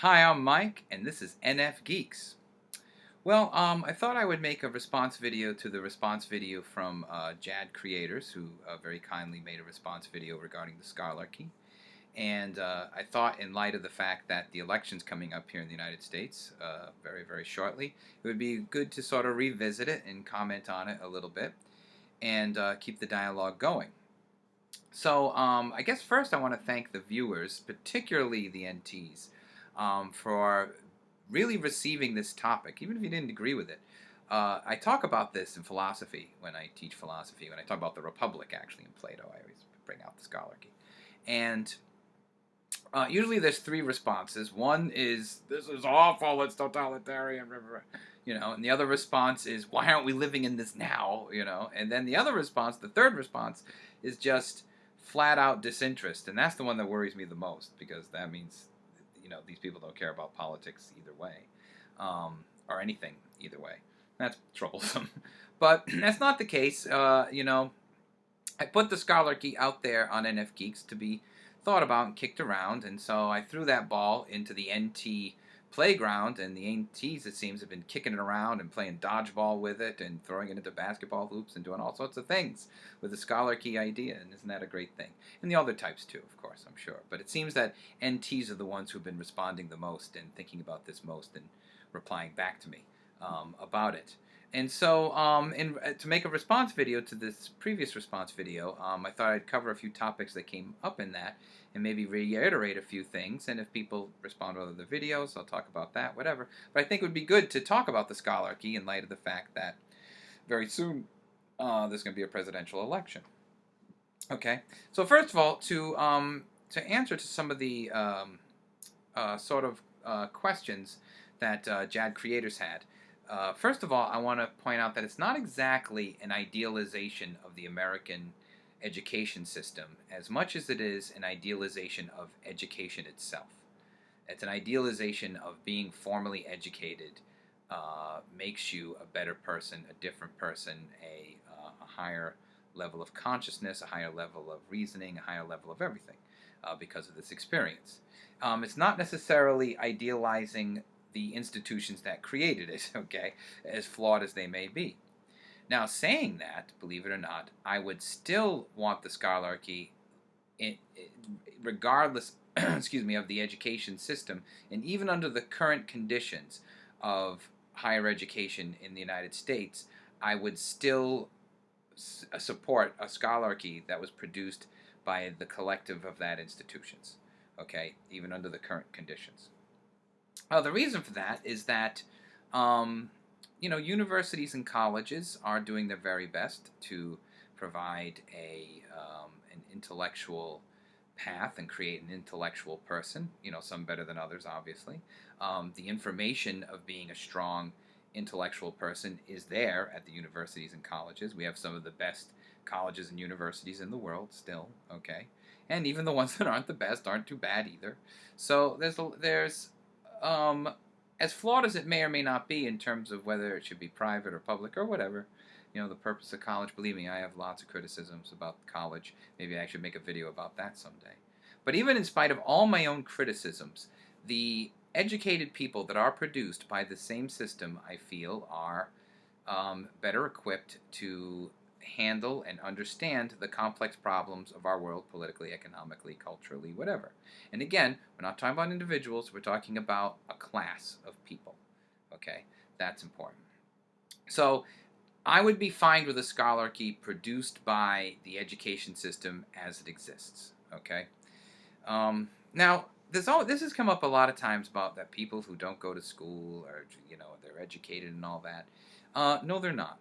Hi, I'm Mike, and this is NFGeeks. Well, I thought I would make a response video to the response video from JAD Creators, who very kindly made a response video regarding the Scholarchy. And I thought, in light of the fact that the election's coming up here in the United States very, very shortly, it would be good to sort of revisit it and comment on it a little bit and keep the dialogue going. So, I guess first I want to thank the viewers, particularly the NTs, for really receiving this topic, even if you didn't agree with it. I talk about this in philosophy when I teach philosophy. When I talk about the Republic, actually, in Plato, I always bring out the Scholarchy. And usually there's three responses. One is, this is awful, it's totalitarian, and the other response is, why aren't we living in this now, and then the other response, the third response, is just flat out disinterest, and that's the one that worries me the most, because that means, these people don't care about politics either way, or anything either way. That's troublesome. But that's not the case. I put the Scholarchy out there on NFGeeks to be thought about and kicked around, and so I threw that ball into the NT playground, and the NTs, it seems, have been kicking it around and playing dodgeball with it and throwing it into basketball hoops and doing all sorts of things with the Scholarchy idea, and isn't that a great thing? And the other types too, of course, I'm sure. But it seems that NTs are the ones who've been responding the most and thinking about this most and replying back to me about it. And so, to make a response video to this previous response video, I thought I'd cover a few topics that came up in that, and maybe reiterate a few things. And if people respond to other videos, I'll talk about that, whatever. But I think it would be good to talk about the Scholarchy in light of the fact that very soon there's going to be a presidential election. Okay, so first of all, to answer to some of the questions that JAD creators had. First of all, I want to point out that it's not exactly an idealization of the American education system as much as it is an idealization of education itself. It's an idealization of being formally educated makes you a better person, a different person, a higher level of consciousness, a higher level of reasoning, a higher level of everything because of this experience. It's not necessarily idealizing the institutions that created it, okay, as flawed as they may be. Now, saying that, believe it or not, I would still want the Scholarchy, regardless, excuse me, of the education system, and even under the current conditions of higher education in the United States, I would still support a Scholarchy that was produced by the collective of that institutions, okay, even under the current conditions. The reason for that is that, universities and colleges are doing their very best to provide an intellectual path and create an intellectual person, some better than others, obviously. The information of being a strong intellectual person is there at the universities and colleges. We have some of the best colleges and universities in the world still, okay? And even the ones that aren't the best aren't too bad either. So there's as flawed as it may or may not be in terms of whether it should be private or public or whatever, the purpose of college, believe me, I have lots of criticisms about college. Maybe I should make a video about that someday. But even in spite of all my own criticisms, the educated people that are produced by the same system, I feel, are better equipped to handle and understand the complex problems of our world, politically, economically, culturally, whatever. And again, we're not talking about individuals, we're talking about a class of people. Okay, that's important. So I would be fine with a Scholarchy produced by the education system as it exists. Okay. Now, this has come up a lot of times about that people who don't go to school or they're educated and all that. No, they're not.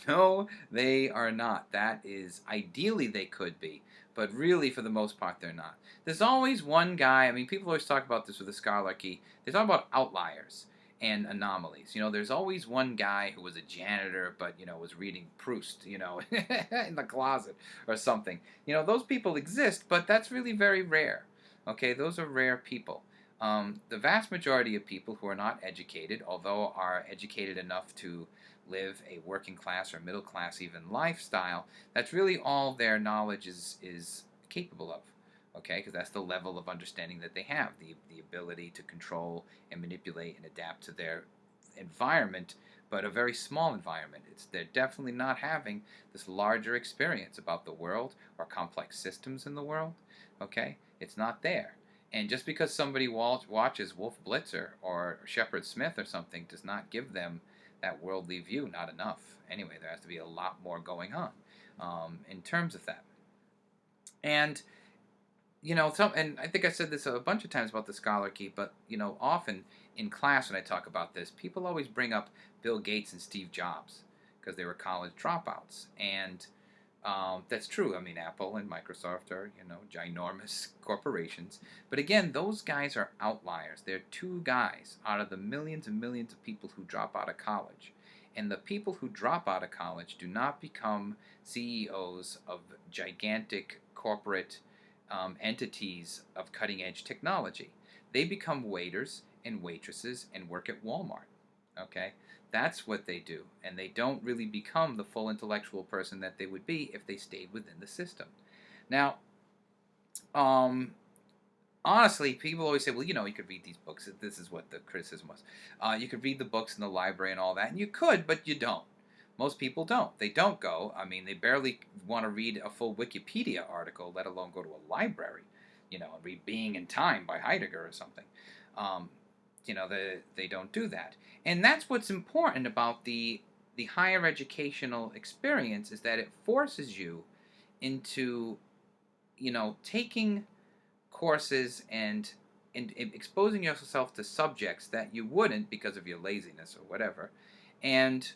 No, they are not. That is, ideally they could be, but really for the most part they're not. There's always one guy, people always talk about this with the Scholarchy, they talk about outliers and anomalies. There's always one guy who was a janitor but, was reading Proust, in the closet or something. Those people exist, but that's really very rare. Okay, those are rare people. The vast majority of people who are not educated, although are educated enough to live a working class or middle class even lifestyle, that's really all their knowledge is capable of. okay? Because that's the level of understanding that they have, the ability to control and manipulate and adapt to their environment, but a very small environment. They're definitely not having this larger experience about the world or complex systems in the world, okay? It's not there. And just because somebody watches Wolf Blitzer or Shepard Smith or something does not give them that worldly view, not enough. Anyway, there has to be a lot more going on in terms of that. And and I think I said this a bunch of times about the Scholarchy, but often in class when I talk about this, people always bring up Bill Gates and Steve Jobs because they were college dropouts, and that's true. I mean, Apple and Microsoft are ginormous corporations, but again, those guys are outliers. They're two guys out of the millions and millions of people who drop out of college. And the people who drop out of college do not become CEOs of gigantic corporate entities of cutting-edge technology. They become waiters and waitresses and work at Walmart. Okay? That's what they do. And they don't really become the full intellectual person that they would be if they stayed within the system. Now, honestly, people always say, well, you could read these books. This is what the criticism was. You could read the books in the library and all that, and you could, but you don't. Most people don't. They don't go. I mean, they barely want to read a full Wikipedia article, let alone go to a library, and read Being in Time by Heidegger or something. They don't do that. And that's what's important about the higher educational experience, is that it forces you into, taking courses and exposing yourself to subjects that you wouldn't because of your laziness or whatever, and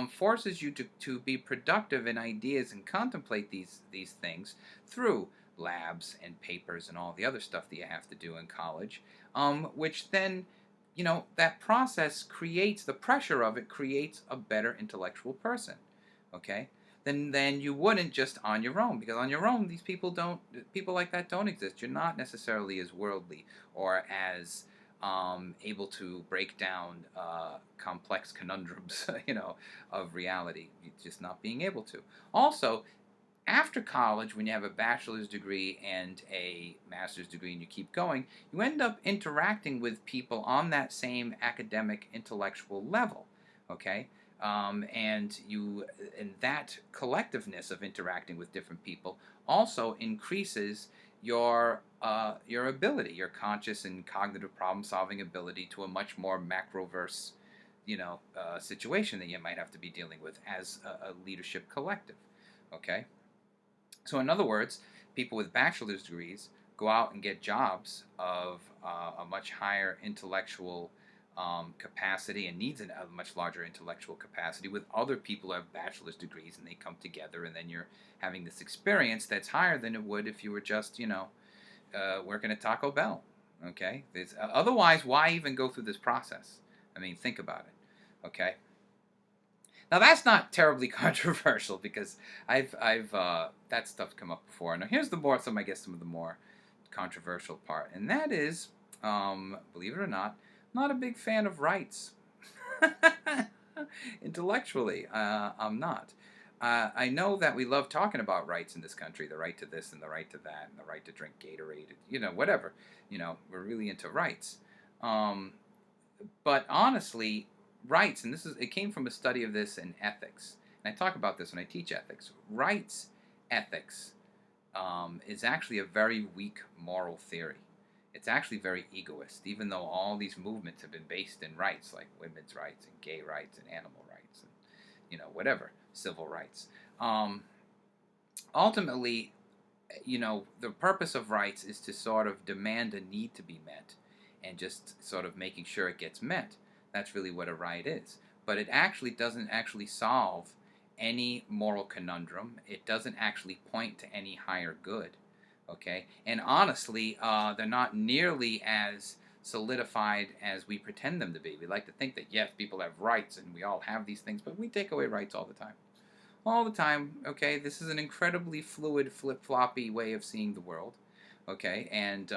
forces you to be productive in ideas and contemplate these things through labs and papers and all the other stuff that you have to do in college, which then, that process creates, the pressure of it creates a better intellectual person, okay? Then you wouldn't just on your own, because on your own, people like that don't exist. You're not necessarily as worldly or as able to break down complex conundrums, of reality. You're just not being able to. Also, after college, when you have a bachelor's degree and a master's degree and you keep going, you end up interacting with people on that same academic intellectual level, okay? And that collectiveness of interacting with different people also increases your ability, your conscious and cognitive problem-solving ability, to a much more macroverse, situation that you might have to be dealing with as a leadership collective, okay? So in other words, people with bachelor's degrees go out and get jobs of a much higher intellectual capacity and needs a much larger intellectual capacity with other people who have bachelor's degrees, and they come together, and then you're having this experience that's higher than it would if you were just, working at Taco Bell, okay? Otherwise, why even go through this process? I mean, think about it, okay? Now, that's not terribly controversial, because I've that stuff come up before. Now, here's some of the more controversial part, and that is, believe it or not, I'm not a big fan of rights. Intellectually, I'm not. I know that we love talking about rights in this country, the right to this and the right to that and the right to drink Gatorade, whatever. We're really into rights. But honestly, rights, and it came from a study of this in ethics, and I talk about this when I teach ethics. Rights ethics is actually a very weak moral theory. It's actually very egoist, even though all these movements have been based in rights, like women's rights and gay rights and animal rights and, whatever, civil rights. Ultimately, the purpose of rights is to sort of demand a need to be met and just sort of making sure it gets met. That's really what a right is. But it actually doesn't actually solve any moral conundrum. It doesn't actually point to any higher good. Okay, and honestly, they're not nearly as solidified as we pretend them to be. We like to think that, yes, people have rights and we all have these things, but we take away rights all the time. All the time, okay? This is an incredibly fluid, flip-floppy way of seeing the world, okay? And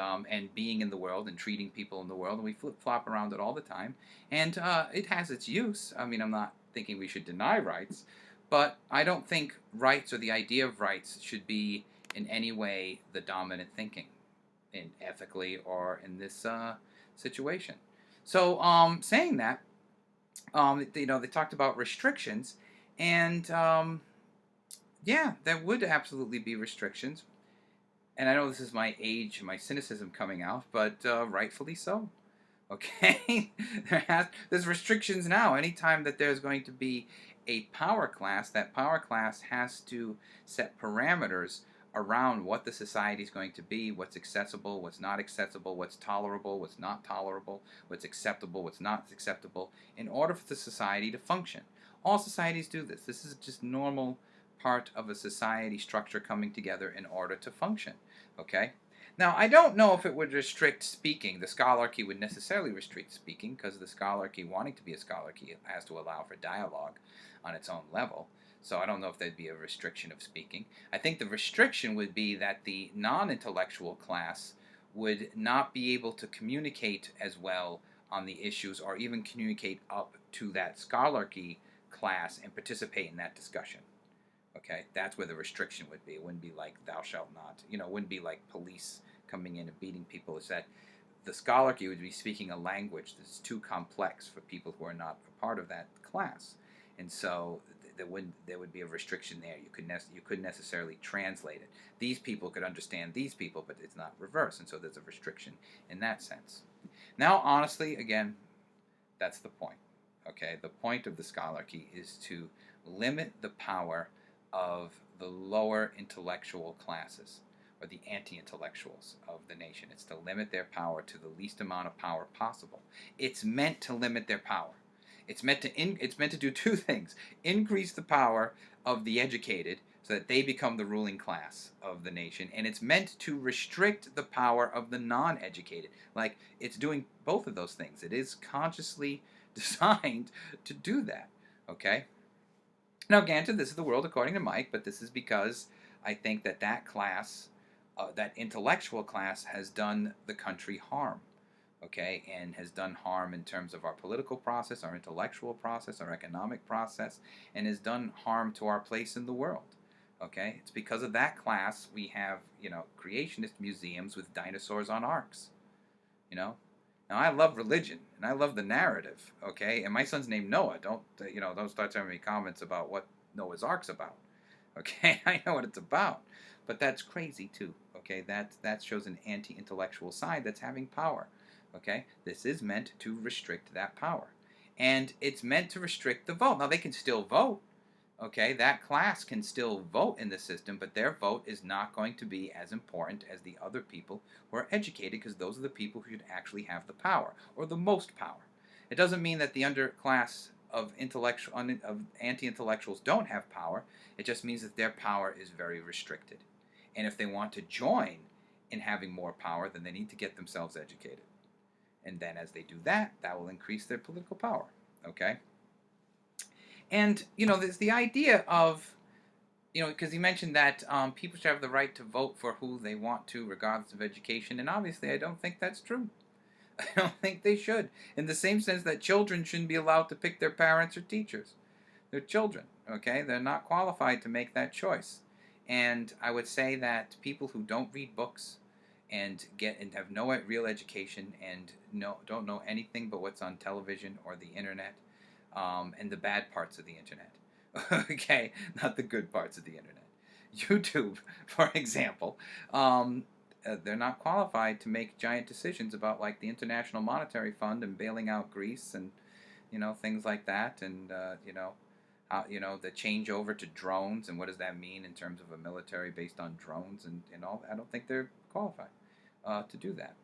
being in the world and treating people in the world, and we flip-flop around it all the time. And it has its use. I mean, I'm not thinking we should deny rights, but I don't think rights or the idea of rights should be in any way the dominant thinking, in ethically or in this situation. So, saying that, they talked about restrictions, and yeah, there would absolutely be restrictions. And I know this is my age, my cynicism coming out, but rightfully so. Okay, there's restrictions now. Anytime that there's going to be a power class, that power class has to set parameters around what the society is going to be, what's accessible, what's not accessible, what's tolerable, what's not tolerable, what's acceptable, what's not acceptable, in order for the society to function. All societies do this. This is just normal part of a society structure coming together in order to function. Okay? Now, I don't know if it would restrict speaking. The Scholarchy would necessarily restrict speaking, because the Scholarchy, wanting to be a Scholarchy, has to allow for dialogue on its own level. So I don't know if there'd be a restriction of speaking. I think the restriction would be that the non-intellectual class would not be able to communicate as well on the issues, or even communicate up to that Scholarchy class and participate in that discussion. Okay, that's where the restriction would be. It wouldn't be like thou shalt not. It wouldn't be like police coming in and beating people. It's that the Scholarchy would be speaking a language that's too complex for people who are not a part of that class, and so there would be a restriction there. You couldn't necessarily translate it. These people could understand these people, but it's not reverse, and so there's a restriction in that sense. Now, honestly, again, that's the point. Okay, the point of the Scholarchy is to limit the power of the lower intellectual classes, or the anti-intellectuals of the nation. It's to limit their power to the least amount of power possible. It's meant to limit their power. It's meant to do two things: increase the power of the educated so that they become the ruling class of the nation, and it's meant to restrict the power of the non-educated. Like, it's doing both of those things. It is consciously designed to do that. Okay? Now, granted, this is the world according to Mike, but this is because I think that class, that intellectual class, has done the country harm, okay, and has done harm in terms of our political process, our intellectual process, our economic process, and has done harm to our place in the world, okay? It's because of that class we have, creationist museums with dinosaurs on arks, you know? Now, I love religion, and I love the narrative, okay? And my son's named Noah. Don't start telling me comments about what Noah's Ark's about, okay? I know what it's about, but that's crazy too, okay? That shows an anti-intellectual side that's having power, okay? This is meant to restrict that power, and it's meant to restrict the vote. Now, they can still vote, okay? That class can still vote in the system, but their vote is not going to be as important as the other people who are educated, because those are the people who should actually have the power, or the most power. It doesn't mean that the underclass of anti-intellectuals don't have power. It just means that their power is very restricted. And if they want to join in having more power, then they need to get themselves educated. And then as they do that, that will increase their political power, okay? And, there's the idea of, because he mentioned that people should have the right to vote for who they want to, regardless of education. And obviously, I don't think that's true. I don't think they should. In the same sense that children shouldn't be allowed to pick their parents or teachers. They're children, okay? They're not qualified to make that choice. And I would say that people who don't read books and have no real education, and don't know anything but what's on television or the internet, and the bad parts of the internet. Okay, not the good parts of the internet. YouTube, for example, they're not qualified to make giant decisions about, like, the International Monetary Fund and bailing out Greece, and things like that, and how, the changeover to drones, and what does that mean in terms of a military based on drones, and all. I don't think they're qualified to do that.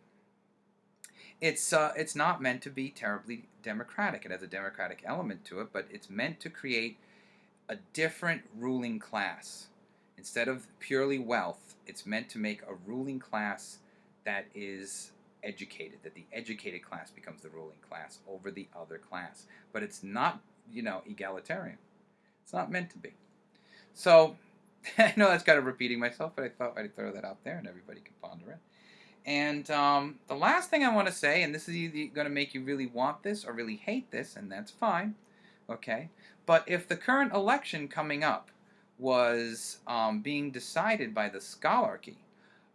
It's not meant to be terribly democratic. It has a democratic element to it, but it's meant to create a different ruling class. Instead of purely wealth, it's meant to make a ruling class that is educated, that the educated class becomes the ruling class over the other class. But it's not, egalitarian. It's not meant to be. So, I know that's kind of repeating myself, but I thought I'd throw that out there and everybody can ponder it. And the last thing I want to say, and this is either going to make you really want this or really hate this, and that's fine, okay? But if the current election coming up was being decided by the Scholarchy,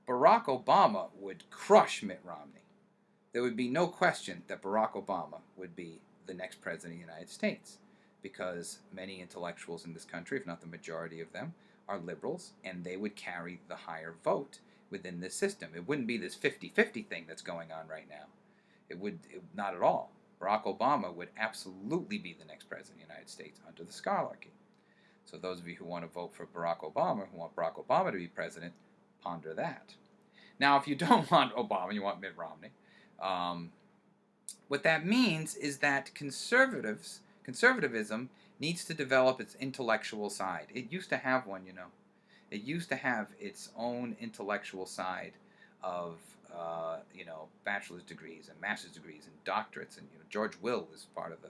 Barack Obama would crush Mitt Romney. There would be no question that Barack Obama would be the next president of the United States, because many intellectuals in this country, if not the majority of them, are liberals, and they would carry the higher vote within this system. It wouldn't be this 50-50 thing that's going on right now. Not at all. Barack Obama would absolutely be the next president of the United States under the Scholarchy. So those of you who want to vote for Barack Obama, who want Barack Obama to be president, ponder that. Now, if you don't want Obama, you want Mitt Romney, what that means is that conservatism needs to develop its intellectual side. It used to have one, you know. It used to have its own intellectual side of, bachelor's degrees and master's degrees and doctorates, and George Will was part of the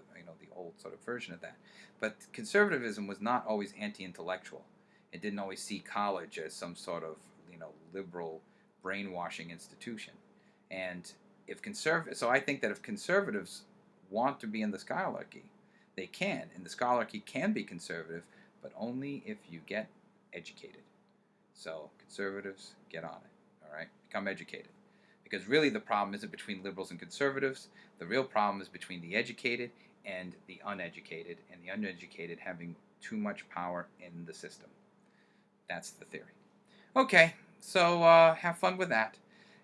old sort of version of that. But conservatism was not always anti-intellectual. It didn't always see college as some sort of liberal brainwashing institution. And so I think that if conservatives want to be in the Scholarchy, they can, and the Scholarchy can be conservative, but only if you get educated. So conservatives, get on it, all right? Become educated. Because really the problem isn't between liberals and conservatives. The real problem is between the educated and the uneducated having too much power in the system. That's the theory. Okay, so have fun with that.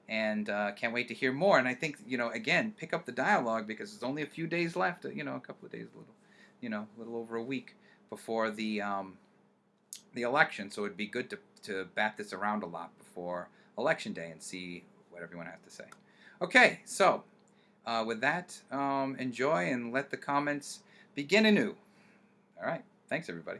And can't wait to hear more. And I think, again, pick up the dialogue, because there's only a few days left, a couple of days, a little over a week before the election. So it'd be good to bat this around a lot before Election Day and see what everyone has to say. Okay, so with that, enjoy and let the comments begin anew. All right, thanks everybody.